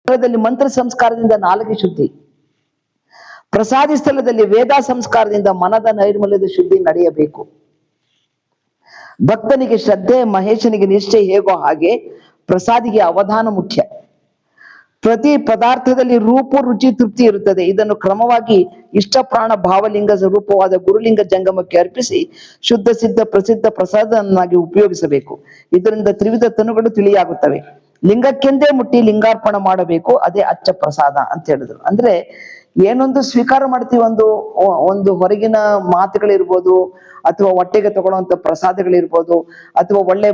ಸ್ಥಳದಲ್ಲಿ ಮಂತ್ರ ಸಂಸ್ಕಾರದಿಂದ ನಾಲಿಗೆ ಶುದ್ಧಿ, ಪ್ರಸಾದಿ ಸ್ಥಳದಲ್ಲಿ ವೇದ ಸಂಸ್ಕಾರದಿಂದ ಮನದ ನೈರ್ಮಲ್ಯದ ಶುದ್ಧಿ ನಡೆಯಬೇಕು. ಭಕ್ತನಿಗೆ ಶ್ರದ್ಧೆ, ಮಹೇಶನಿಗೆ ನಿಷ್ಠೆ ಹೇಗೋ ಹಾಗೆ ಪ್ರಸಾದಿಗೆ ಅವಧಾನ ಮುಖ್ಯ. ಪ್ರತಿ ಪದಾರ್ಥದಲ್ಲಿ ರೂಪ, ರುಚಿ, ತೃಪ್ತಿ ಇರುತ್ತದೆ. ಇದನ್ನು ಕ್ರಮವಾಗಿ ಇಷ್ಟ ಪ್ರಾಣ ಭಾವಲಿಂಗ ರೂಪವಾದ ಗುರುಲಿಂಗ ಜಂಗಮಕ್ಕೆ ಅರ್ಪಿಸಿ ಶುದ್ಧ ಸಿದ್ಧ ಪ್ರಸಿದ್ಧ ಪ್ರಸಾದವನ್ನಾಗಿ ಉಪಯೋಗಿಸಬೇಕು. ಇದರಿಂದ ತ್ರಿವಿಧ ತನುಗಳು ತಿಳಿಯಾಗುತ್ತವೆ. ಲಿಂಗಕ್ಕೆಂದೇ ಮುಟ್ಟಿ ಲಿಂಗಾರ್ಪಣ ಮಾಡಬೇಕು, ಅದೇ ಅಚ್ಚ ಪ್ರಸಾದ ಅಂತ ಹೇಳಿದ್ರು. ಅಂದ್ರೆ ಏನೊಂದು ಸ್ವೀಕಾರ ಮಾಡ್ತೀವಿ, ಒಂದು ಹೊರಗಿನ ಮಾತುಗಳಿರ್ಬೋದು, ಅಥವಾ ಹೊಟ್ಟೆಗೆ ತಗೊಳ್ಳುವಂತ ಪ್ರಸಾದಗಳಿರ್ಬೋದು, ಅಥವಾ ಒಳ್ಳೆ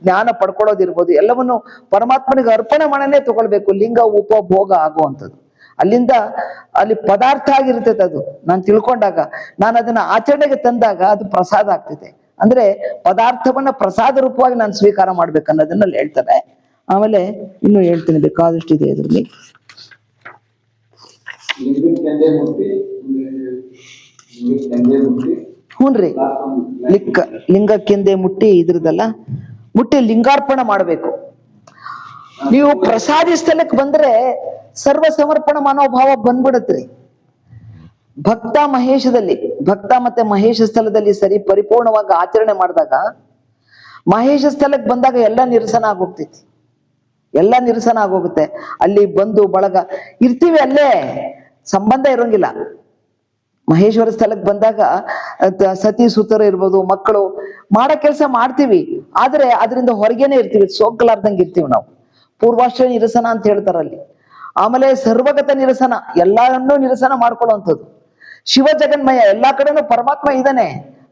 ಜ್ಞಾನ ಪಡ್ಕೊಳ್ಳೋದಿರ್ಬೋದು, ಎಲ್ಲವನ್ನು ಪರಮಾತ್ಮನಿಗೆ ಅರ್ಪಣೆ ಮಾಡನೇ ತಗೊಳ್ಬೇಕು. ಲಿಂಗ ಉಪಭೋಗ ಆಗುವಂಥದ್ದು ಅಲ್ಲಿ ಪದಾರ್ಥ ಆಗಿರ್ತೈತೆ. ಅದು ನಾನು ತಿಳ್ಕೊಂಡಾಗ, ನಾನು ಅದನ್ನ ಆಚರಣೆಗೆ ತಂದಾಗ ಅದು ಪ್ರಸಾದ ಆಗ್ತೈತೆ. ಅಂದ್ರೆ ಪದಾರ್ಥವನ್ನ ಪ್ರಸಾದ ರೂಪವಾಗಿ ನಾನು ಸ್ವೀಕಾರ ಮಾಡ್ಬೇಕನ್ನೋದನ್ನಲ್ಲಿ ಹೇಳ್ತಾರೆ. ಆಮೇಲೆ ಇನ್ನು ಹೇಳ್ತೀನಿ, ಬೇಕಾದಷ್ಟು ಇದೆ ಇದರಲ್ಲಿ. ಹ್ಞೂನ್ರಿ, ಲಿಂಗಕ್ಕೆಂದೇ ಮುಟ್ಟಿ ಇದ್ರದಲ್ಲ, ಮುಟ್ಟಿ ಲಿಂಗಾರ್ಪಣ ಮಾಡಬೇಕು. ನೀವು ಪ್ರಸಾದಿ ಸ್ಥಳಕ್ಕೆ ಬಂದ್ರೆ ಸರ್ವ ಸಮರ್ಪಣ ಮನೋಭಾವ ಬಂದ್ಬಿಡತ್ರಿ. ಭಕ್ತ ಮತ್ತೆ ಮಹೇಶ ಸ್ಥಳದಲ್ಲಿ ಸರಿ ಪರಿಪೂರ್ಣವಾಗಿ ಆಚರಣೆ ಮಾಡಿದಾಗ, ಮಹೇಶ ಸ್ಥಳಕ್ಕೆ ಬಂದಾಗ ಎಲ್ಲ ನಿರಸನ ಆಗೋಗ್ತೈತಿ, ಎಲ್ಲ ನಿರಸನ ಆಗೋಗುತ್ತೆ. ಅಲ್ಲಿ ಬಂದು ಬಳಗ ಇರ್ತೀವಿ, ಅಲ್ಲೇ ಸಂಬಂಧ ಇರೋಂಗಿಲ್ಲ. ಮಹೇಶ್ವರ ಸ್ಥಳಕ್ಕೆ ಬಂದಾಗ ಸತಿ ಸುತರು ಇರ್ಬೋದು, ಮಕ್ಕಳು ಮಾಡೋ ಕೆಲಸ ಮಾಡ್ತೀವಿ, ಆದ್ರೆ ಅದರಿಂದ ಹೊರಗೇನೆ ಇರ್ತೀವಿ, ಸೋಗ್ಲಾರ್ದಂಗೆ ಇರ್ತೀವಿ ನಾವು. ಪೂರ್ವಾಶ್ರಯ ನಿರಸನ ಅಂತ ಹೇಳ್ತಾರಲ್ಲಿ. ಆಮೇಲೆ ಸರ್ವಗತ ನಿರಸನ, ಎಲ್ಲರನ್ನೂ ನಿರಸನ ಮಾಡ್ಕೊಳ್ಳುವಂಥದ್ದು. ಶಿವ ಜಗನ್ಮಯ, ಎಲ್ಲಾ ಕಡೆನೂ ಪರಮಾತ್ಮ ಇದ್ದಾನೆ,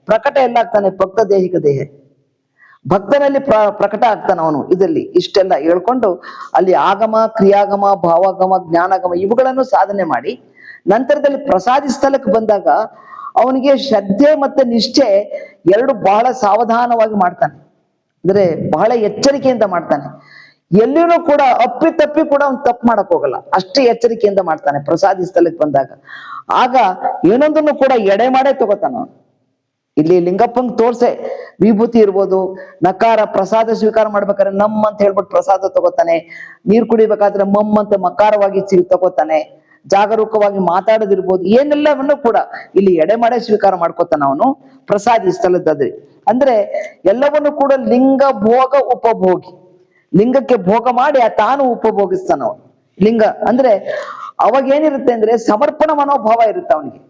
ಪ್ರಕಟ ಎಲ್ಲ ಆಗ್ತಾನೆ. ಭಕ್ತ ದೇಹಿಕ ದೇಹ, ಭಕ್ತನಲ್ಲಿ ಪ್ರಕಟ ಆಗ್ತಾನ ಅವನು. ಇದರಲ್ಲಿ ಇಷ್ಟೆಲ್ಲ ಹೇಳ್ಕೊಂಡು ಅಲ್ಲಿ ಆಗಮ, ಕ್ರಿಯಾಗಮ, ಭಾವಾಗಮ, ಜ್ಞಾನಾಗಮ ಇವುಗಳನ್ನು ಸಾಧನೆ ಮಾಡಿ ನಂತರದಲ್ಲಿ ಪ್ರಸಾದಿ ಸ್ಥಳಕ್ಕೆ ಬಂದಾಗ ಅವನಿಗೆ ಶ್ರದ್ಧೆ ಮತ್ತೆ ನಿಷ್ಠೆ ಎರಡು ಬಹಳ ಸಾವಧಾನವಾಗಿ ಮಾಡ್ತಾನೆ. ಅಂದ್ರೆ ಬಹಳ ಎಚ್ಚರಿಕೆಯಿಂದ ಮಾಡ್ತಾನೆ. ಎಲ್ಲಿನೂ ಕೂಡ ಅಪ್ಪಿ ಕೂಡ ಅವ್ನು ತಪ್ಪು ಮಾಡಕ್ ಹೋಗಲ್ಲ, ಅಷ್ಟೇ ಎಚ್ಚರಿಕೆಯಿಂದ ಮಾಡ್ತಾನೆ ಪ್ರಸಾದಿ ಸ್ಥಳಕ್ಕೆ ಬಂದಾಗ. ಆಗ ಏನೊಂದನ್ನು ಕೂಡ ಎಡೆ ಮಾಡೇ ತಗೋತಾನ ಅವನು. ಇಲ್ಲಿ ಲಿಂಗಪ್ಪಂಗ್ ತೋರ್ಸೆ ವಿಭೂತಿ ಇರ್ಬೋದು, ನಕಾರ ಪ್ರಸಾದ ಸ್ವೀಕಾರ ಮಾಡ್ಬೇಕಾದ್ರೆ ನಮ್ಮ ಅಂತ ಹೇಳ್ಬಿಟ್ಟು ಪ್ರಸಾದ ತಗೋತಾನೆ. ನೀರು ಕುಡಿಬೇಕಾದ್ರೆ ಅಂತ ಮಕಾರವಾಗಿ ತಗೋತಾನೆ. ಜಾಗರೂಕವಾಗಿ ಮಾತಾಡೋದಿರ್ಬೋದು, ಏನೆಲ್ಲವನ್ನು ಕೂಡ ಇಲ್ಲಿ ಎಡೆ ಮಾಡೇ ಸ್ವೀಕಾರ ಮಾಡ್ಕೋತಾನ ಅವನು ಪ್ರಸಾದಿ ಸ್ಥಳದಲ್ಲಿ. ಅಂದ್ರೆ ಎಲ್ಲವನ್ನು ಕೂಡ ಲಿಂಗ ಭೋಗ ಉಪಭೋಗಿ, ಲಿಂಗಕ್ಕೆ ಭೋಗ ಮಾಡಿ ತಾನು ಉಪಭೋಗಿಸ್ತಾನ ಅವನು. ಲಿಂಗ ಅಂದ್ರೆ ಅವಾಗ ಏನಿರುತ್ತೆ ಅಂದ್ರೆ ಸಮರ್ಪಣ ಮನೋಭಾವ ಇರುತ್ತೆ ಅವನಿಗೆ.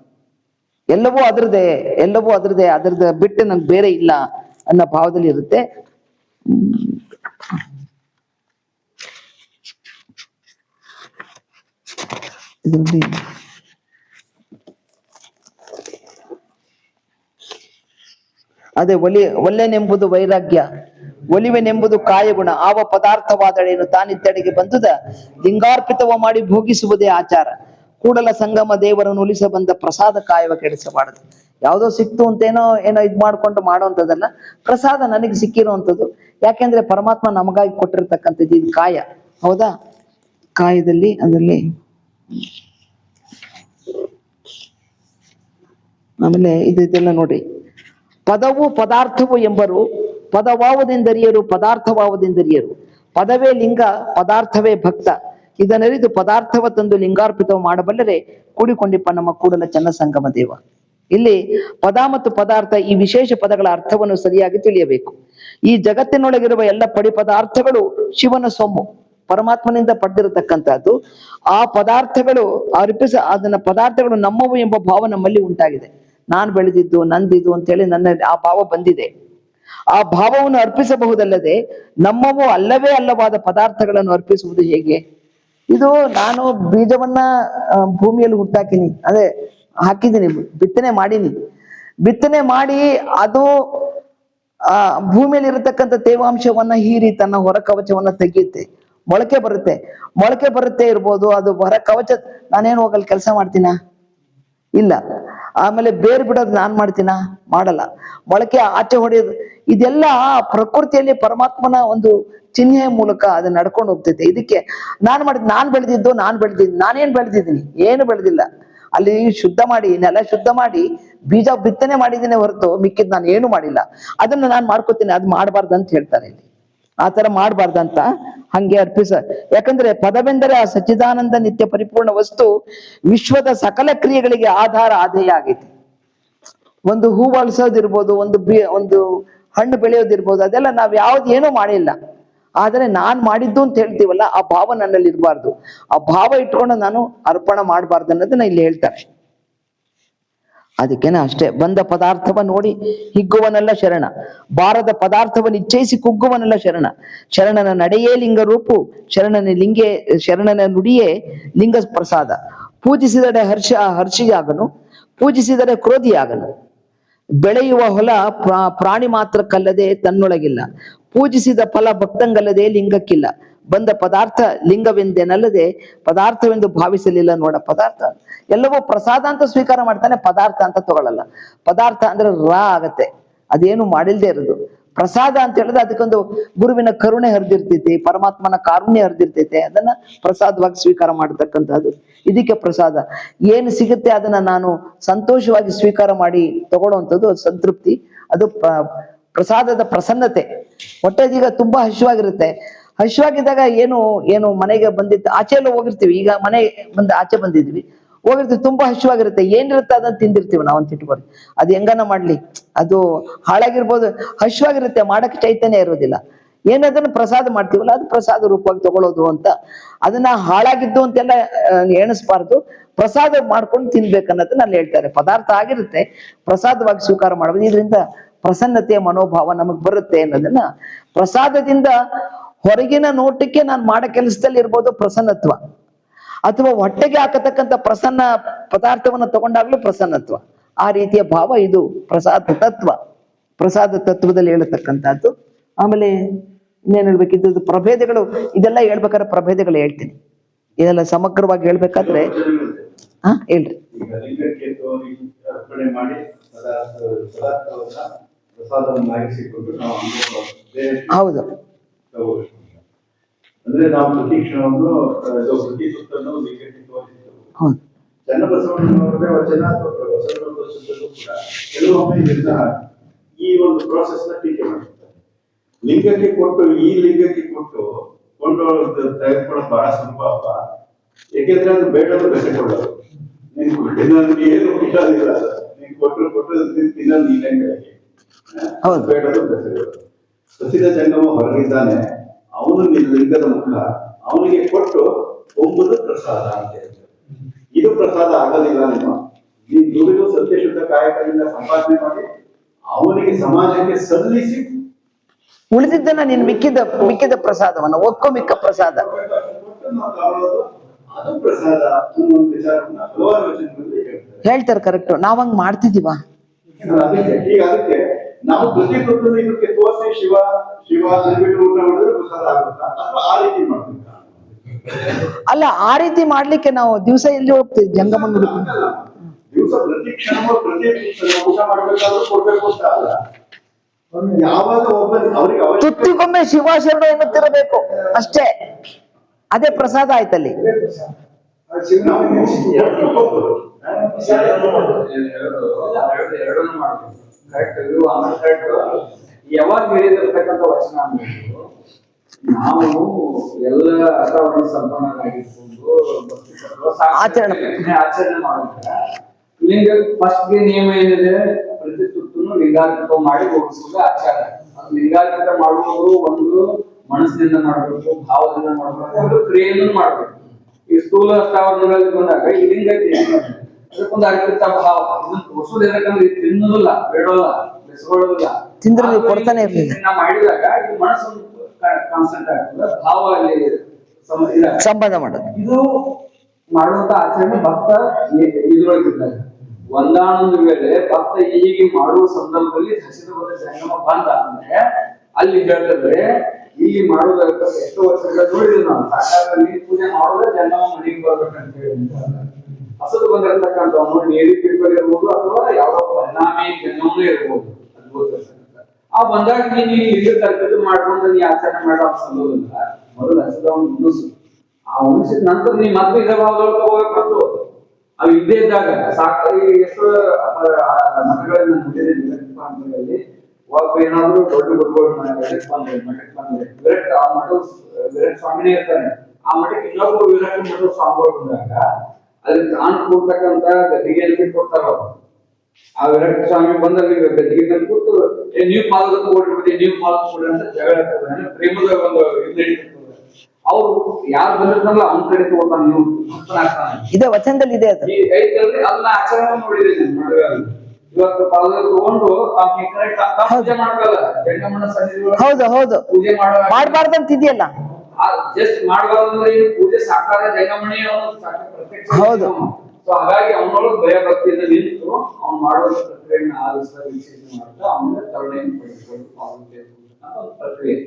ಎಲ್ಲವೂ ಅದ್ರದ್ದೇ ಬಿಟ್ಟು ನಂಗೆ ಬೇರೆ ಇಲ್ಲ ಅನ್ನೋ ಭಾವದಲ್ಲಿ ಇರುತ್ತೆ. ಅದೇ ಒಲ್ಲೆನೆಂಬುದು ವೈರಾಗ್ಯ, ಒಲಿವೆನೆಂಬುದು ಕಾಯಗುಣ. ಆವ ಪದಾರ್ಥವಾದಳೇನು ತಾನಿದ್ದಡೆಗೆ ಬಂದುದ ಲಿಂಗಾರ್ಪಿತವ ಮಾಡಿ ಭೋಗಿಸುವುದೇ ಆಚಾರ. ಕೂಡಲ ಸಂಗಮ ದೇವರನ್ನು ಉಲಿಸ ಬಂದ ಪ್ರಸಾದ ಕಾಯವ ಕೆಡಿಸಬಾರದು. ಯಾವುದೋ ಸಿಕ್ತು ಅಂತೇನೋ ಇದ್ ಮಾಡ್ಕೊಂಡು ಮಾಡೋವಂಥದ್ದಲ್ಲ, ಪ್ರಸಾದ ನನಗೆ ಸಿಕ್ಕಿರುವಂಥದ್ದು. ಯಾಕೆಂದ್ರೆ ಪರಮಾತ್ಮ ನಮಗಾಗಿ ಕೊಟ್ಟಿರ್ತಕ್ಕಂಥದ್ದು ಇದು ಕಾಯ, ಹೌದಾ? ಕಾಯದಲ್ಲಿ ಅದರಲ್ಲಿ ಆಮೇಲೆ ಇದೆಲ್ಲ ನೋಡ್ರಿ. ಪದವು ಪದಾರ್ಥವು ಎಂಬರು, ಪದವಾವುದೆಂದರಿಯರು ಪದಾರ್ಥವಾವುದೆಂದರಿಯರು. ಪದವೇ ಲಿಂಗ, ಪದಾರ್ಥವೇ ಭಕ್ತ. ಇದನ್ನರಿದು ಪದಾರ್ಥವ ತಂದು ಲಿಂಗಾರ್ಪಿತವು ಮಾಡಬಲ್ಲರೆ ಕೂಡಿಕೊಂಡಿಪ್ಪ ನಮ್ಮ ಕೂಡಲ ಚನ್ನ ಸಂಗಮ ದೇವ. ಇಲ್ಲಿ ಪದ ಮತ್ತು ಪದಾರ್ಥ ಈ ವಿಶೇಷ ಪದಗಳ ಅರ್ಥವನ್ನು ಸರಿಯಾಗಿ ತಿಳಿಯಬೇಕು. ಈ ಜಗತ್ತಿನೊಳಗಿರುವ ಎಲ್ಲ ಪಡಿ ಪದಾರ್ಥಗಳು ಶಿವನ ಸೊಮ್ಮು, ಪರಮಾತ್ಮನಿಂದ ಪಡೆದಿರತಕ್ಕಂಥದ್ದು. ಆ ಪದಾರ್ಥಗಳು ಪದಾರ್ಥಗಳು ನಮ್ಮವು ಎಂಬ ಭಾವ ನಮ್ಮಲ್ಲಿ ಉಂಟಾಗಿದೆ. ನಾನು ಬೆಳೆದಿದ್ದು ನಂದಿದ್ದು ಅಂತೇಳಿ ಆ ಭಾವ ಬಂದಿದೆ. ಆ ಭಾವವನ್ನು ಅರ್ಪಿಸಬಹುದಲ್ಲದೆ ನಮ್ಮವು ಅಲ್ಲವೇ ಅಲ್ಲವಾದ ಪದಾರ್ಥಗಳನ್ನು ಅರ್ಪಿಸುವುದು ಹೇಗೆ? ಇದು ನಾನು ಬೀಜವನ್ನ ಭೂಮಿಯಲ್ಲಿ ಹುಟ್ಟಾಕಿನಿ, ಹಾಕಿದ್ದೀನಿ, ಬಿತ್ತನೆ ಮಾಡಿ ಅದು ಭೂಮಿಯಲ್ಲಿ ಇರತಕ್ಕಂಥ ತೇವಾಂಶವನ್ನ ಹೀರಿ ತನ್ನ ಹೊರ ಕವಚವನ್ನ ತೆಗೆಯುತ್ತೆ, ಮೊಳಕೆ ಬರುತ್ತೆ ಇರ್ಬೋದು. ಅದು ಹೊರ ಕವಚ ನಾನೇನು ಹೋಗಲ್ಲಿ ಕೆಲಸ ಮಾಡ್ತೀನ? ಇಲ್ಲ. ಆಮೇಲೆ ಬೇರ್ ಬಿಡೋದು ನಾನ್ ಮಾಡ್ತೀನ? ಮಾಡಲ್ಲ. ಮೊಳಕೆ ಆಚೆ ಹೊಡೆಯೋದು, ಇದೆಲ್ಲ ಪ್ರಕೃತಿಯಲ್ಲಿ ಪರಮಾತ್ಮನ ಒಂದು ಚಿಹ್ನೆಯ ಮೂಲಕ ಅದು ನಡ್ಕೊಂಡು ಹೋಗ್ತೈತೆ. ಇದಕ್ಕೆ ನಾನ್ ಬೆಳೆದಿದ್ದು ನಾನೇನ್ ಬೆಳೆದಿದ್ದೀನಿ? ಏನು ಬೆಳೆದಿಲ್ಲ. ಅಲ್ಲಿ ಶುದ್ಧ ಮಾಡಿ, ನೆಲ ಶುದ್ಧ ಮಾಡಿ ಬೀಜ ಬಿತ್ತನೆ ಮಾಡಿದ್ದೀನಿ ಹೊರತು ಮಿಕ್ಕಿದ್ ನಾನು ಏನು ಮಾಡಿಲ್ಲ. ಅದನ್ನ ನಾನು ಮಾಡ್ಕೋತೀನಿ, ಅದು ಮಾಡಬಾರ್ದು ಅಂತ ಹೇಳ್ತಾರೆ ಇಲ್ಲಿ. ಆ ತರ ಮಾಡಬಾರ್ದಂತ ಹಂಗೆ ಅರ್ಪಿಸ. ಯಾಕಂದ್ರೆ ಪದವೆಂದರೆ ಆ ಸಚ್ಚಿದಾನಂದ ನಿತ್ಯ ಪರಿಪೂರ್ಣ ವಸ್ತು ವಿಶ್ವದ ಸಕಲ ಕ್ರಿಯೆಗಳಿಗೆ ಆಧಾರ ಆಧೇಯ ಆಗೈತಿ. ಒಂದು ಹೂ ಅಳಿಸೋದಿರ್ಬೋದು, ಒಂದು ಹಣ್ಣು ಬೆಳೆಯೋದಿರ್ಬೋದು, ಅದೆಲ್ಲ ನಾವ್ ಏನೂ ಮಾಡಿಲ್ಲ. ಆದರೆ ನಾನ್ ಮಾಡಿದ್ದು ಅಂತ ಹೇಳ್ತೀವಲ್ಲ, ಆ ಭಾವ ನನ್ನಲ್ಲಿ ಇರಬಾರ್ದು. ಆ ಭಾವ ಇಟ್ಕೊಂಡು ನಾನು ಅರ್ಪಣೆ ಮಾಡಬಾರ್ದು ಅನ್ನೋದನ್ನ ಇಲ್ಲಿ ಹೇಳ್ತಾರೆ. ಅದಕ್ಕೇನೆ ಅಷ್ಟೇ, ಬಂದ ಪದಾರ್ಥವ ನೋಡಿ ಹಿಗ್ಗುವನೆಲ್ಲ ಶರಣ, ಬಾರದ ಪದಾರ್ಥವನ್ನು ಇಚ್ಛಯಿಸಿ ಕುಗ್ಗುವನೆಲ್ಲ ಶರಣ. ಶರಣನ ನಡೆಯೇ ಲಿಂಗ ರೂಪು, ಶರಣನ ನುಡಿಯೇ ಲಿಂಗ ಪ್ರಸಾದ. ಪೂಜಿಸಿದಡೆ ಹರ್ಷಿಯಾಗನು, ಪೂಜಿಸಿದರೆ ಕ್ರೋಧಿಯಾಗನು. ಬೆಳೆಯುವ ಹೊಲ ಪ್ರಾಣಿ ಮಾತ್ರಕ್ಕಲ್ಲದೆ ತನ್ನೊಳಗಿಲ್ಲ, ಪೂಜಿಸಿದ ಫಲ ಭಕ್ತಂಗಲ್ಲದೆ ಲಿಂಗಕ್ಕಿಲ್ಲ. ಬಂದ ಪದಾರ್ಥ ಲಿಂಗವೆಂದೇನಲ್ಲದೆ ಪದಾರ್ಥವೆಂದು ಭಾವಿಸಲಿಲ್ಲ. ನೋಡ, ಪದಾರ್ಥ ಎಲ್ಲವೂ ಪ್ರಸಾದ ಅಂತ ಸ್ವೀಕಾರ ಮಾಡ್ತಾನೆ, ಪದಾರ್ಥ ಅಂತ ತಗೊಳ್ಳಲ್ಲ. ಪದಾರ್ಥ ಅಂದ್ರೆ ಆಗತ್ತೆ, ಅದೇನು ಮಾಡಿಲ್ದೇ ಇರೋದು. ಪ್ರಸಾದ ಅಂತ ಹೇಳಿದ್ರೆ ಅದಕ್ಕೊಂದು ಗುರುವಿನ ಕರುಣೆ ಹರಿದಿರ್ತೈತಿ, ಪರಮಾತ್ಮನ ಕಾರುಣ್ಯ ಹರಿದಿರ್ತೈತೆ, ಅದನ್ನ ಪ್ರಸಾದವಾಗಿ ಸ್ವೀಕಾರ ಮಾಡತಕ್ಕಂಥದ್ದು. ಇದಕ್ಕೆ ಪ್ರಸಾದ. ಏನು ಸಿಗುತ್ತೆ ಅದನ್ನ ನಾನು ಸಂತೋಷವಾಗಿ ಸ್ವೀಕಾರ ಮಾಡಿ ತಗೊಳ್ಳುವಂಥದ್ದು, ಅದು ಸಂತೃಪ್ತಿ, ಅದು ಪ್ರಸಾದದ ಪ್ರಸನ್ನತೆ. ಹೊಟ್ಟೆದೀಗ ತುಂಬಾ ಹಸಿವಾಗಿರುತ್ತೆ. ಹಸಿವಾಗಿದ್ದಾಗ ಏನು ಮನೆಗೆ ಬಂದಿತ್ತು, ಆಚೆ ಎಲ್ಲ ಹೋಗಿರ್ತೀವಿ. ಈಗ ಮನೆ ಆಚೆ ಬಂದಿದ್ವಿ, ಹೋಗಿರ್ತೀವಿ, ತುಂಬಾ ಹಸಿವಾಗಿರುತ್ತೆ. ಏನಿರುತ್ತೆ ಅದನ್ನ ತಿಂದಿರ್ತೀವಿ ನಾವು ಅಂತ ಇಟ್ಕೊಂಡು. ಅದು ಹೆಂಗನ ಮಾಡ್ಲಿ, ಅದು ಹಾಳಾಗಿರ್ಬೋದು, ಹಸಿವಾಗಿರುತ್ತೆ, ಮಾಡಕ್ಕೆ ಚೈತನ್ಯ ಇರೋದಿಲ್ಲ. ಏನದನ್ನ ಪ್ರಸಾದ ಮಾಡ್ತೀವಲ್ಲ, ಅದು ಪ್ರಸಾದ ರೂಪವಾಗಿ ತಗೊಳ್ಳೋದು ಅಂತ. ಅದನ್ನ ಹಾಳಾಗಿದ್ದು ಅಂತೆಲ್ಲ ಎಣಿಸ್ಬಾರ್ದು, ಪ್ರಸಾದ ಮಾಡ್ಕೊಂಡು ತಿನ್ಬೇಕನ್ನೋದನ್ನ ಅಲ್ಲಿ ಹೇಳ್ತಾರೆ. ಪದಾರ್ಥ ಆಗಿರುತ್ತೆ, ಪ್ರಸಾದವಾಗಿ ಸ್ವೀಕಾರ ಮಾಡಬಹುದು. ಇದರಿಂದ ಪ್ರಸನ್ನತೆಯ ಮನೋಭಾವ ನಮಗ್ ಬರುತ್ತೆ ಅನ್ನೋದನ್ನ. ಪ್ರಸಾದದಿಂದ ಹೊರಗಿನ ನೋಟಕ್ಕೆ ನಾನು ಮಾಡೋ ಕೆಲಸದಲ್ಲಿ ಇರ್ಬೋದು ಪ್ರಸನ್ನತ್ವ, ಅಥವಾ ಹೊಟ್ಟೆಗೆ ಹಾಕತಕ್ಕಂಥ ಪ್ರಸನ್ನ ಪದಾರ್ಥವನ್ನ ತಗೊಂಡಾಗ್ಲೂ ಪ್ರಸನ್ನತ್ವ. ಆ ರೀತಿಯ ಭಾವ ಇದು ಪ್ರಸಾದ ತತ್ವದಲ್ಲಿ ಹೇಳತಕ್ಕಂಥದ್ದು. ಆಮೇಲೆ ಇನ್ನೇನ್ ಹೇಳ್ಬೇಕಿದ್ದು, ಪ್ರಭೇದಗಳು, ಇದೆಲ್ಲ ಹೇಳ್ಬೇಕಾದ್ರೆ ಪ್ರಭೇದಗಳು ಹೇಳ್ತೀನಿ. ಇದೆಲ್ಲ ಸಮಗ್ರವಾಗಿ ಹೇಳ್ಬೇಕಾದ್ರೆ ಹೇಳ್ರಿ. ಹೌದು, ಅಂದ್ರೆ ನಾವು ಪ್ರತಿ ಕ್ಷಣವನ್ನು ಪ್ರತಿ ಸುತ್ತನ್ನು ಲಿಂಗಕ್ಕೆ ತೋರಿಸಿದ್ದೆವು. ಚನ್ನಬಸವಣ್ಣನವರದೇ ವಚನ ಅಥವಾ ಬಸವಣ್ಣನವರ ಸುತ್ತಲೂ ಕೂಡ ಕೆಲವೊಮ್ಮೆ ಇದನ್ನ ಈ ಒಂದು ಪ್ರೋಸೆಸ್ ನ ಟೀಕೆ ಮಾಡ್ತಾರೆ. ಲಿಂಗಕ್ಕೆ ಕೊಟ್ಟು ಈ ಲಿಂಗಕ್ಕೆ ಕೊಟ್ಟು ತೆಗೆದುಕೊಳ್ಳೋದು ಬಹಳ ಸುಲಭ ಅಪ್ಪ. ಯಾಕೆಂದ್ರೆ ಅದು ಬೇಡದು ಬೆಸೆಕೊಳ್ಳೋದು. ನಿನ್ಗೆ ಏನು ಇಷ್ಟದಿಲ್ಲ, ನೀನ್ ಕೊಟ್ಟು ತಿನ್ನೋದು ನೀನೆಂಗಳಿಗೆ ಬೇಡದು ಬೆಸೆಕೊಳ್ಳೋದು. ಸಸಿದ ಜಂಗಮ ಹೊರಗಿದ್ದಾನೆ, ಅವನು ಲಿಂಗದ ಮುಖ, ಅವನಿಗೆ ಕೊಟ್ಟು ಒಂಬುದು ಪ್ರಸಾದ ಅಂತ ಹೇಳ್ತಾರೆ. ಇದು ಪ್ರಸಾದ ಆಗೋದಿಲ್ಲ. ನೀನ್ ದುಡಿದು ಸತ್ಯಶುದ್ಧ ಕಾಯಕದಿಂದ ಸಂಪಾದನೆ ಮಾಡಿ ಅವನಿಗೆ ಸಮಾಜಕ್ಕೆ ಸಲ್ಲಿಸಿ ಉಳಿದಿದ್ದನ್ನ ನೀನು ಮಿಕ್ಕಿದ ಪ್ರಸಾದವನ್ನ ಮಿಕ್ಕ ಪ್ರಸಾದ ಅದು ಪ್ರಸಾದ ಅನ್ನೋ ವಿಚಾರವನ್ನ ಹಲವಾರು ವಚನಗಳಲ್ಲಿ ಹೇಳ್ತಾರೆ. ಕರೆಕ್ಟ್, ನಾವಂಗ್ ಮಾಡ್ತಿದೀವ. ಈಗ ಅದಕ್ಕೆ ನಾವು ಪ್ರತಿಯೊಂದು ಇದಕ್ಕೆ ತೋರಿಸಿ ಶಿವ ಅಂದ್ಬಿಟ್ಟು ಊಟ ಮಾಡಿದ್ರೆ ಪ್ರಸಾದ ಆಗುತ್ತಾ, ಅಥವಾ ಆ ರೀತಿ ಮಾಡ್ಬೇಕಾ? ಅಲ್ಲ, ಆ ರೀತಿ ಮಾಡ್ಲಿಕ್ಕೆ ನಾವು ದಿವಸ ಎಲ್ಲಿ ಹೋಗ್ತೀವಿ? ಜಂಗಮ ದಿವಸ ಪ್ರತಿ ಕ್ಷಣವೂ ಊಟ ಮಾಡ್ಬೇಕಾದ್ರೂ ಕೊಡ್ಬೇಕು ಅಂತ ಅಲ್ಲ. ಯಾವಾಗ ಅವ್ರಿಗೆ ತುತ್ತಿಗೊಮ್ಮೆ ಶಿವಾಶರಣ ಎನ್ನುತ್ತಿರಬೇಕು ಅಷ್ಟೇ, ಅದೇ ಪ್ರಸಾದ ಆಯ್ತಲ್ಲಿ. ಯಾವಾಗ ಹೇಳಿದಿರ್ತಕ್ಕಂಥ ವಚನ ಅಂದ್ಬಿಟ್ಟು ನಾವು ಎಲ್ಲ ಅರ್ಥವನ್ನು ಸಂಪನ್ನರಾಗಿರ್ಬೋದು ಆಚರಣೆ ಮಾಡುವಾಗ ಲಿಂಗ ಫಸ್ಟ್ ನಿಯಮ ಏನಿದೆ, ಪ್ರತಿ ತುತ್ತನ್ನು ಲಿಂಗಾರ್ಪಿತ ಮಾಡಿ ಹೋಗಿಸುವುದು ಆಚಾರ. ಲಿಂಗಾರ್ಪಿತ ಮಾಡುವುದು ಒಂದು ಮನಸ್ಸಿನಿಂದ ಮಾಡಬೇಕು, ಭಾವದಿಂದ ಮಾಡಬೇಕು, ಒಂದು ಕ್ರಿಯೆಯನ್ನು ಮಾಡಬೇಕು. ಈ ಸ್ಥೂಲ ಸ್ಥಾವರಗಳಲ್ಲಿ ಬಂದಾಗ ಈ ಲಿಂಗಕ್ಕೆ ಅದಕ್ಕೊಂದು ಅರ್ಪಿತ ಭಾವ, ಇದನ್ನು ತೋರಿಸೋದು ಯಾಕಂದ್ರೆ ಇದು ತಿನ್ನೋದಿಲ್ಲ, ಬೇಡೋಲ್ಲ, ಬೆಸಗೊಳ್ಳೋದಿಲ್ಲ, ಕೊಡ್ತಾನೆ ಇರ್ಲಿಲ್ಲ. ಮಾಡಿದಾಗ ಇದು ಮನಸ್ಸು ಕಾನ್ಸಂಟ್ರೇಟ್ ಆಗ್ತದೆ, ಭಾವ ಅಲ್ಲಿ ಸಂಬಂಧ ಮಾಡೋದು. ಇದು ಮಾಡುವಂತ ಆಚರಣೆ ಭಕ್ತ ಇದ್ರೊಳಗಿದ್ದಾಗ ಒಂದಾನೊಂದು ವೇಳೆ ಭಕ್ತ ಹೀಗೆ ಮಾಡುವ ಸಂದರ್ಭದಲ್ಲಿ ಹಸಿದ ಜಂಗಮ ಬಂದ ಅಂದ್ರೆ ಅಲ್ಲಿ ಹೇಳ್ತಾರೆ, ಇಲ್ಲಿ ಮಾಡೋದಕ್ಕೆ ಎಷ್ಟೋ ವರ್ಷಗಳ ನೋಡಿದ್ವಿ ನಾವು. ಸಾಕಾರಲ್ಲಿ ಪೂಜೆ ಮಾಡೋದ್ರೆ ಜಂಗಮ ಮನೆಗೆ ಬರ್ಬೇಕಂತ ಹೇಳಿ ಹಸದು ಬಂದಿರತಕ್ಕಂಥವನು ನೀರಿ ತಿರುಗಲಿರ್ಬೋದು ಅಥವಾ ಯಾವ್ದೋ ಪರಿಣಾಮಿ ಜನ್ಮನೂ ಇರ್ಬೋದು. ಆ ಬಂದಾಗ ನೀನು ಇಲ್ಲಿ ತರಬೇತಿ ಮಾಡ್ಕೊಂಡು ನೀ ಆಚರಣೆ ಮಾಡೋ ಸಂಭವವಿಲ್ಲ. ಮೊದಲು ಹಸದವನು ಉಣಿಸು, ಆ ಉಣಿಸಿದ ನಂತರ ನೀ ಮತ್ತೆ ಇದೇ ಭಾವದೊಳಗೆ ತಗೋಬೇಕು. ಅವು ಇದ್ದೇ ಇದ್ದಾಗ ಸಾಕು. ಎಷ್ಟು ಮಠಗಳಲ್ಲಿ ಒಬ್ಬ ಏನಾದ್ರು ದೊಡ್ಡ ಗುರುಗಳು ಮಠಕ್ಕೆ ಬಂದ್ರೆ ವಿರಕ್ತ ಆ ಮಠ ವಿರಕ್ತ ಸ್ವಾಮಿನೇ ಇರ್ತಾನೆ. ಆ ಮಠಕ್ಕೆ ಇನ್ನೊಬ್ಬ ವಿರಕ್ತ ಮಠದ ಸ್ವಾಮಿಗಳು ಬಂದಾಗ ಅಲ್ಲಿ ತಾನು ಕೂಡ್ತಕ್ಕಂತ ಗದ್ದಿಗೆ ಕೊಡ್ತಾರ ಅವ್ರು. ಆ ವಿರಕ್ತ ಸ್ವಾಮಿ ಬಂದಲ್ಲಿ ಗದ್ದಿಗೆ ಕೂತು ನೀವು ಪಾಲಕ ಕೊಡ್ಬಿಡ್ತೀವಿ, ನೀವು ಪಾಲಕ ಕೊಡ್ರಿ ಅಂತ ಜಗಳ ಆಗ್ತದೆ. ಪ್ರೇಮದ ಒಂದು ಇದು ನಡೀತಿರ್ತದೆ. ಅವ್ರು ಯಾರು ಬಂದಿರ್ತಾರಲ್ಲ ಅವ್ನ ಕಡೆ ತಗೋತಾನೆ, ನೀವು ಭಕ್ತನಾಗ್ತಾನೆ. ಇದೆ ವಚನದಲ್ಲಿ ಇದೆ ಅದು. ಈ ಐತಲ್ರಿ ಅದನ್ನ ಆಚರಣೆ ನೋಡಿದ್ದೀನಿ ನಾನು. ಇವತ್ತು ಪಾಲಕ ತಗೊಂಡು ಪೂಜೆ ಮಾಡ್ಬೇಕಲ್ಲ ಜಂಗಮನ ಸನ್ನಿಧಿ ಹೌದು ಹೌದು ಪೂಜೆ ಮಾಡ್ಬಾರ್ದಂತ ಇದೆಯಲ್ಲ. ಜಸ್ಟ್ ಮಾಡಬಾರ್ದಂದ್ರೆ ಏನು ಪೂಜೆ ಸಾಕಾರ ಜಂಗಮಣಿ ಪ್ರತ್ಯಕ್ಷ. ಹೌದು. ಸೊ ಹಾಗಾಗಿ ಅವನೊಳಗೆ ಭಯ ಭಕ್ತಿಯಿಂದ ನಿಂತು ಅವ್ನು ಮಾಡುವ ಪ್ರಕ್ರಿಯೆಯನ್ನು ಆಲಿಸ್ತಾ ವಿಶ್ಲೇಷಣೆ ಮಾಡ್ತಾ ಅವನ ಕರುಣೆಯನ್ನು ಪಡೆದುಕೊಂಡು ಪಾಲ್ಗೊಳ್ಳುವಂತ ಒಂದು ಪ್ರಕ್ರಿಯೆ.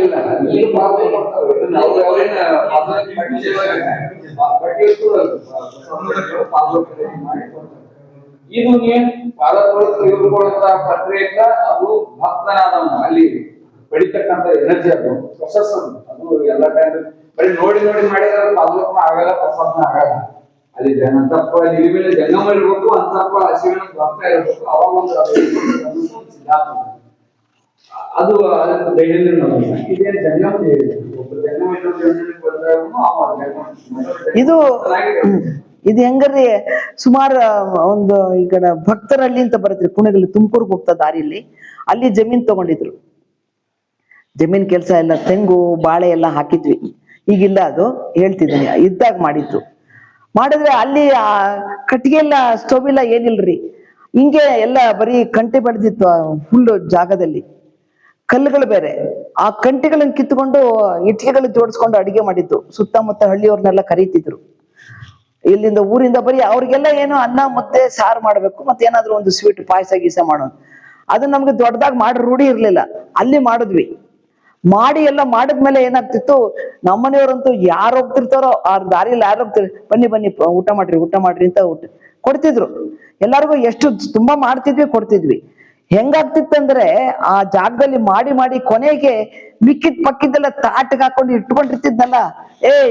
ಇಲ್ಲ ಈಗ ಪಾಲ್ಗೊಳ್ಳಿ ಮಾಡ್ತಾರೆ. ಇದನ್ನ ಅವ್ರೇನ ಮಾಡಿ ಕೊಡ್ತಾರೆ. ಇದು ನೀನ್ ಪಾದಗಳು ತೆಗೆದುಕೊಳ್ಳುವಂತ ಪ್ರಕ್ರಿಯೆಗ ಅದು ಭಕ್ತನಾದವನು ಅಲ್ಲಿ ಪಡಿತಕ್ಕಂತ ಎನರ್ಜಿ, ಅದು ಪ್ರೊಸೆಸ್. ಅದು ಎಲ್ಲ ಟೈಮ್ ಬರೀ ನೋಡಿ ನೋಡಿ ಮಾಡಿದ್ರೆ ಪಾದಕನ ಆಗಲ್ಲ, ಪ್ರಸಾದನ ಆಗಲ್ಲ. ಅಲ್ಲಿ ಅಂತಪ್ಪ ನಿಲುವಿನ ಜಂಗಮ ಇರ್ಬೇಕು, ಅಂತಪ್ಪ ಹಸಿವಿನ ಭಕ್ತ ಇರ್ಬೇಕು. ಅವಾಗ ಒಂದು ಸಿದ್ಧಾಂತ ಅದು ಅದಕ್ಕೆ ದೈನಂದಿನ ಇದೇನು ಜಂಗಮ ಒಬ್ಬ ಜಂಗಮ ಇದು ಇದು ಹೆಂಗರ್ರಿ ಸುಮಾರು ಒಂದು ಈ ಕಡೆ ಭಕ್ತರಲ್ಲಿ ಅಂತ ಬರುತ್ತೆ ಪುಣೆಯಲ್ಲಿ, ತುಮಕೂರ್ಗೆ ಹೋಗ್ತಾ ದಾರಿಯಲ್ಲಿ ಅಲ್ಲಿ ಜಮೀನ್ ತಗೊಂಡಿದ್ರು. ಜಮೀನ್ ಕೆಲಸ ಎಲ್ಲ ತೆಂಗು ಬಾಳೆ ಎಲ್ಲ ಹಾಕಿದ್ವಿ. ಈಗಿಲ್ಲ, ಅದು ಹೇಳ್ತಿದ್ದೀನಿ, ಇದ್ದಾಗ ಮಾಡಿದ್ದು. ಮಾಡಿದ್ರೆ ಅಲ್ಲಿ ಆ ಕಟ್ಟಿಗೆ ಎಲ್ಲ ಸ್ಟವ್ ಇಲ್ಲ, ಏನಿಲ್ರಿ. ಹಿಂಗೆ ಎಲ್ಲ ಬರೀ ಕಂಟೆ ಬೆಳೆದಿತ್ತು ಫುಲ್ ಜಾಗದಲ್ಲಿ, ಕಲ್ಲುಗಳು ಬೇರೆ. ಆ ಕಂಟೆಗಳನ್ನ ಕಿತ್ಕೊಂಡು ಇಟ್ಟಿಗೆಗಳು ಜೋಡಿಸ್ಕೊಂಡು ಅಡಿಗೆ ಮಾಡಿದ್ದು. ಸುತ್ತಮುತ್ತ ಹಳ್ಳಿಯವ್ರನ್ನೆಲ್ಲ ಕರೀತಿದ್ರು. ಇಲ್ಲಿಂದ ಊರಿಂದ ಬರೀ ಅವ್ರಿಗೆಲ್ಲ ಏನೋ ಅನ್ನ ಮುದ್ದೆ ಸಾರು ಮಾಡ್ಬೇಕು, ಮತ್ತೆ ಏನಾದ್ರು ಒಂದು ಸ್ವೀಟ್ ಪಾಯಸ ಗೀಸ ಮಾಡೋದು. ಅದು ನಮ್ಗೆ ದೊಡ್ಡದಾಗಿ ಮಾಡಿ ರೂಢಿ ಇರ್ಲಿಲ್ಲ. ಅಲ್ಲಿ ಮಾಡಿದ್ವಿ. ಮಾಡಿ ಎಲ್ಲ ಮಾಡಿದ್ಮೇಲೆ ಏನಾಗ್ತಿತ್ತು, ನಮ್ಮನೆಯವ್ರಂತೂ ಯಾರು ಹೋಗ್ತಿರ್ತಾರೋ ಆ ದಾರಿಯಲ್ಲಿ ಯಾರು ಹೋಗ್ತಿರ್, ಬನ್ನಿ ಬನ್ನಿ ಊಟ ಮಾಡ್ರಿ ಅಂತ ಕೊಡ್ತಿದ್ರು. ಎಲ್ಲರಿಗೂ ಎಷ್ಟು ತುಂಬಾ ಮಾಡ್ತಿದ್ವಿ, ಕೊಡ್ತಿದ್ವಿ. ಹೆಂಗಾಗ್ತಿತ್ತಂದ್ರೆ ಆ ಜಾಗದಲ್ಲಿ ಮಾಡಿ ಮಾಡಿ ಕೊನೆಗೆ ಮಿಕ್ಕಿದ್ ಪಕ್ಕಿದ್ದೆಲ್ಲ ತಾಟಿಗೆ ಹಾಕೊಂಡು ಇಟ್ಕೊಂಡಿರ್ತಿದ್ನಲ್ಲ,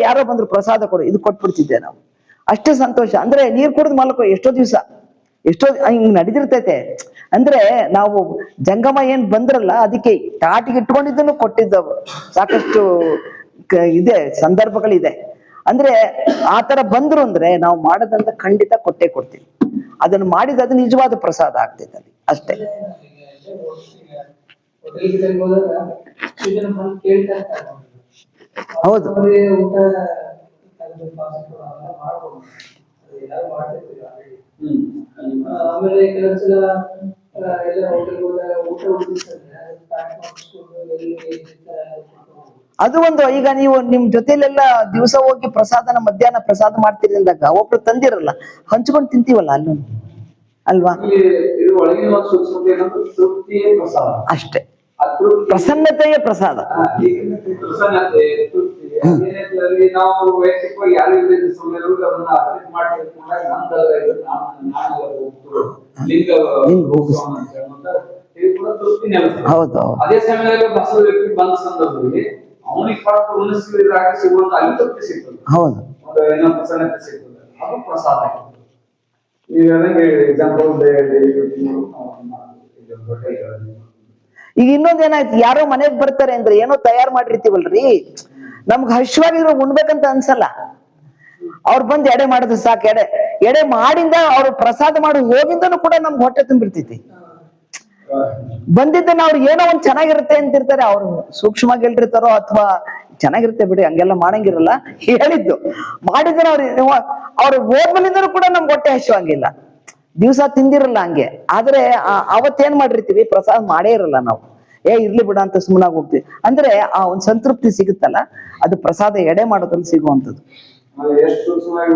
ಯಾರೋ ಬಂದ್ರು ಪ್ರಸಾದ ಕೊಡು, ಇದು ಕೊಟ್ಬಿಡ್ತಿದ್ದೆ ನಾವು. ಅಷ್ಟೇ ಸಂತೋಷ. ಅಂದ್ರೆ ನೀರ್ ಕುಡಿದ್ ಮಲ್ಕೊ ಎಷ್ಟೋ ದಿವ್ಸ, ಎಷ್ಟೋ ಹಿಂಗ್ ನಡೆದಿರ್ತೈತೆ. ಅಂದ್ರೆ ನಾವು ಜಂಗಮ ಏನ್ ಬಂದ್ರಲ್ಲ, ಅದಕ್ಕೆ ತಾಟಿಗೆ ಇಟ್ಕೊಂಡಿದ್ದನ್ನು ಕೊಟ್ಟಿದ್ದವು ಸಾಕಷ್ಟು ಇದೆ, ಸಂದರ್ಭಗಳಿದೆ. ಅಂದ್ರೆ ಆತರ ಬಂದ್ರು ಅಂದ್ರೆ ನಾವು ಮಾಡೋದಂತ ಖಂಡಿತ ಕೊಟ್ಟೇ ಕೊಡ್ತೀವಿ. ಅದನ್ನು ಮಾಡಿದ ಅದು ನಿಜವಾದ ಪ್ರಸಾದ ಆಗ್ತೈತೆ ಅಲ್ಲಿ ಅಷ್ಟೇ. ಹೌದು ಆಮೇಲೆ ಕೆಲವೊಂದ್ಸಲ ಎಲ್ಲ ಹೋಟೆಲ್ ಹೋದಾಗ ಊಟ ಅದು ಒಂದು. ಈಗ ನೀವು ನಿಮ್ ಜೊತೆಲೆಲ್ಲ ದಿವಸ ಹೋಗಿ ಪ್ರಸಾದನ ಮಧ್ಯಾಹ್ನ ಪ್ರಸಾದ ಮಾಡ್ತೀರಿ ಅಂದಾಗ ಒಬ್ರು ತಂದಿರಲ್ಲ, ಹಂಚ್ಕೊಂಡು ತಿಂತೀವಲ್ಲ ಅಲ್ಲೂ ಅಲ್ವಾ. ಅಷ್ಟೇ, ಪ್ರಸನ್ನತೆಯೇ ಪ್ರಸಾದ. ಪ್ರಸನ್ನತೆ ನಾವು ವೈಯಕ್ತಿಕವಾಗಿ ಯಾರು ಹೌದು. ಅದೇ ಸಮಯದಲ್ಲಿ ಬಸವ ವ್ಯಕ್ತಿ ಬಂದ ಸಂದರ್ಭದಲ್ಲಿ ಅವನಿಗೆ ಪಟ್ಟು ಸಿಗುವಂತ ಅಲ್ಲಿ ತೃಪ್ತಿ ಸಿಗ್ತದೆ. ಹೌದು, ಏನೋ ಪ್ರಸನ್ನತೆ ಸಿಗ್ತದೆ, ಅದು ಪ್ರಸಾದ. ಈಗ ಎಕ್ಸಾಂಪಲ್ ಈಗ ಇನ್ನೊಂದೇನಾಯ್ತು, ಯಾರೋ ಮನೆಗ್ ಬರ್ತಾರೆ ಅಂದ್ರೆ ಏನೋ ತಯಾರು ಮಾಡಿರ್ತೀವಲ್ರಿ, ನಮ್ಗ್ ಹಶ್ವಾಗಿರೋ ಉಣ್ಬೇಕಂತ ಅನ್ಸಲ್ಲ. ಅವ್ರು ಬಂದ್ ಎಡೆ ಮಾಡಿದ್ರೆ ಸಾಕು, ಎಡೆ ಮಾಡಿಂದ ಅವ್ರು ಪ್ರಸಾದ ಮಾಡಿ ಹೋಗಿಂದನು ಕೂಡ ನಮ್ಗೆ ಹೊಟ್ಟೆ ತುಂಬಿರ್ತೈತಿ. ಬಂದಿದ್ದನ್ನ ಅವ್ರು ಏನೋ ಒಂದ್ ಚೆನ್ನಾಗಿರುತ್ತೆ ಅಂತಿರ್ತಾರೆ. ಅವ್ರು ಸೂಕ್ಷ್ಮವಾಗಿ ಹೇಳಿರ್ತಾರೋ ಅಥವಾ ಚೆನ್ನಾಗಿರುತ್ತೆ ಬಿಡಿ, ಹಂಗೆಲ್ಲ ಮಾಡಂಗಿರಲ್ಲ. ಹೇಳಿದ್ದು ಮಾಡಿದ್ರೆ ಅವ್ರು ಹೋದ್ಮೇಲಿಂದನೂ ಕೂಡ ನಮ್ಗೆ ಹೊಟ್ಟೆ ಹಶ್ವಾಗಿಲ್ಲ, ದಿವ್ಸ ತಿಂದಿರಲ್ಲ ಹಂಗೆ. ಆದ್ರೆ ಅವತ್ತೇನ್ ಮಾಡಿರ್ತೀವಿ, ಪ್ರಸಾದ ಮಾಡೇ ಇರಲ್ಲ ನಾವು. ಇರ್ಲಿ ಬಿಡ ಅಂತ ಸುಮ್ಮನಾಗಿ ಹೋಗ್ತೀವಿ. ಅಂದ್ರೆ ಆ ಒಂದ್ ಸಂತೃಪ್ತಿ ಸಿಗುತ್ತಲ್ಲ, ಅದು ಪ್ರಸಾದ ಎಡೆ ಮಾಡೋದ್ರಲ್ಲಿ ಸಿಗುವಂಥದ್ದು. ಎಷ್ಟು ಸೂಕ್ಷ್ಮವಾಗಿ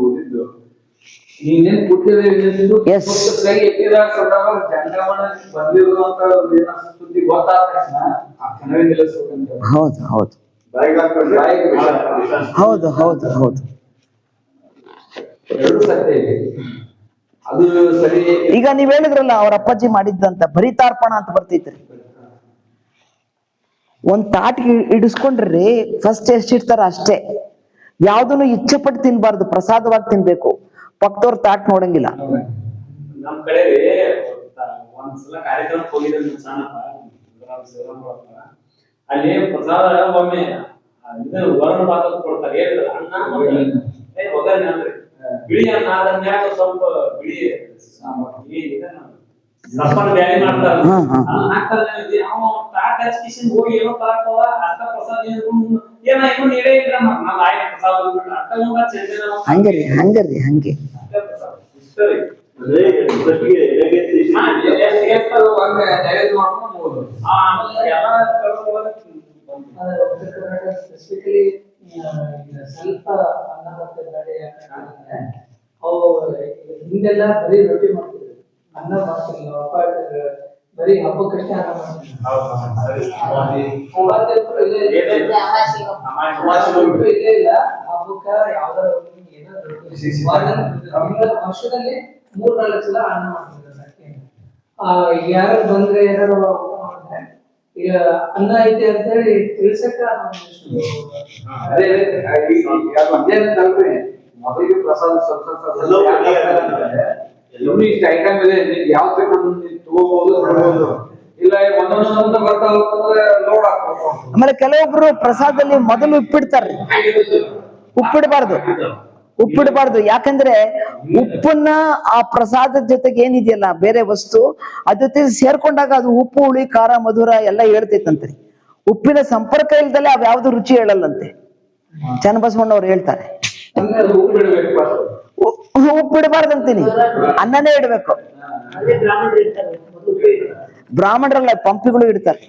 ಓದಿದ್ದು ನೀನೇನ್ ಸುದ್ದಿ ಗೊತ್ತಾದ ತಕ್ಷಣ ಆ ಕ್ಷಣವೇ ನಿಲ್ಲಿಸ್ಬೇಕಂತ. ಹೌದು ಹೌದು ಹೌದು ಹೌದು ಹೌದು. ಎರಡು ಸತ್ಯ ಇದೆ, ಅದು ಸರಿ. ಈಗ ನೀವ್ ಹೇಳಿದ್ರಲ್ಲ ಅವ್ರ ಅಪ್ಪಾಜಿ ಮಾಡಿದ್ದಂತ ಭರಿತಾರ್ಪಣ ಅಂತ ಬರ್ತೈತ್ರಿ. ಒಂದ್ ತಾಟಿಗೆ ಇಡಿಸ್ಕೊಂಡ್ರಿ ಫಸ್ಟ್ ಎಷ್ಟಿರ್ತಾರ ಅಷ್ಟೇ. ಯಾವ್ದನ್ನು ಇಚ್ಛೆ ಪಟ್ಟು ತಿನ್ಬಾರ್ದು, ಪ್ರಸಾದವಾಗಿ ತಿನ್ಬೇಕು. ಪಕ್ಕದವ್ರ ತಾಟ್ ನೋಡಂಗಿಲ್ಲ. ನಮ್ ಕಡೆ ಒಂದ್ಸಲ ಕಾರ್ಯಕ್ರಮ ಹೋಗಿದ್ದೆ ಸಣ್ಣಪ್ಪ ಅಲ್ಲಿ ಪ್ರಸಾದ ಒಮ್ಮೆ ಇದು ವರಣ ಭಾತ ಕೊಡ್ತಾರೆ ಅನ್ನ ಒಗ್ಗರಣೆ ಅಂದ್ರೆ ಬಿಳಿ ಅನ್ನ ಅದ್ರ ಮ್ಯಾಗ ಸ್ವಲ್ಪ ಬಿಳಿ ಸಪ್ಪನ ಬ್ಯಾಳಿ ಮಾಡ್ತಾರೆ ಹಾಕ್ತಾರೆ ತಾಟ್ ಹಚ್ಕಿಸಿಂದ ಹೋಗಿ ಏನೋ ತರಕವ ಅಷ್ಟ ಪ್ರಸಾದ ಏನಾಯ್ತು ನೀವೇ ಇದ್ರ ನಾನು ಆಯ್ತು ಪ್ರಸಾದ ಅಷ್ಟ ಮುಂದ ಚಂದ ಹಂಗರಿ ಹಂಗೆ ಸ್ಪೆಸಿಫಿಕಲಿ ಸ್ವಲ್ಪ ಅನ್ನ ಮತ್ತೆ ಬೇಳೆ ಯಾಕಂದ್ರೆ ಅವು ಹಿಂದೆಲ್ಲ ಬರೀ ರೊಟ್ಟಿ ಮಾಡ್ತಿದ್ರು ಅನ್ನ ಮಾಡ್ತಿರ್ಲಿಲ್ಲ ಬರೀ ಹಬ್ಬಕ್ಕಷ್ಟೇ ಅನ್ನ ಮಾಡ್ತಿದ್ರು ಇಲ್ಲೇ ಇಲ್ಲ ಹಬ್ಬಕ್ಕ ಯಾವ್ದಾರ ವರ್ಷದಲ್ಲಿ 3-4 ಸಲ ಅನ್ನ ಮಾಡ್ತಿದ್ರು ಯಾರು ಬಂದ್ರೆ ಏನಾರು ಊಟ ಮಾಡಿದ್ರೆ ಈಗ ಅನ್ನ ಐತೆ ಅಂತ ಹೇಳಿ ತಿಳ್ಸಕ್ಕ ಮೊದಲಿಗೆ ಪ್ರಸಾದ ಸ್ವಲ್ಪ ಇಷ್ಟ ಐಟಮ್ ಇದೆ ಯಾವ ತಗೋಬಹುದು ಇಲ್ಲ ಒಂದೊಂದು ಬರ್ತಾ ಹೋಗ್ತಂದ್ರೆ ಲೋಡ್ ಹಾಕ್ಬೇಕು. ಆಮೇಲೆ ಕೆಲವೊಬ್ರು ಪ್ರಸಾದದಲ್ಲಿ ಮೊದಲು ಉಪ್ಪಿಡ್ತಾರ್ರಿ. ಉಪ್ಪಿಡಬಾರ್ದು ಯಾಕಂದ್ರೆ ಉಪ್ಪನ್ನ ಆ ಪ್ರಸಾದದ ಜೊತೆಗೆ ಏನಿದೆಯಲ್ಲ ಬೇರೆ ವಸ್ತು ಅದ್ರ ಜೊತೆ ಸೇರ್ಕೊಂಡಾಗ ಅದು ಉಪ್ಪು ಹುಳಿ ಖಾರ ಮಧುರ ಎಲ್ಲ ಹೇಳ್ತೈತಂತ್ರಿ. ಉಪ್ಪಿನ ಸಂಪರ್ಕ ಇಲ್ದಲೆ ಅವ್ ಯಾವ್ದು ರುಚಿ ಹೇಳಲ್ಲಂತೆ. ಚನ್ನಬಸವಣ್ಣವ್ರು ಹೇಳ್ತಾರೆ ಉಪ್ಪಿಡಬಾರ್ದಂತೀನಿ, ಅನ್ನನೇ ಇಡ್ಬೇಕು. ಬ್ರಾಹ್ಮಣರಲ್ಲ ಪಂಪಿಗಳು ಇಡ್ತಾರೆ.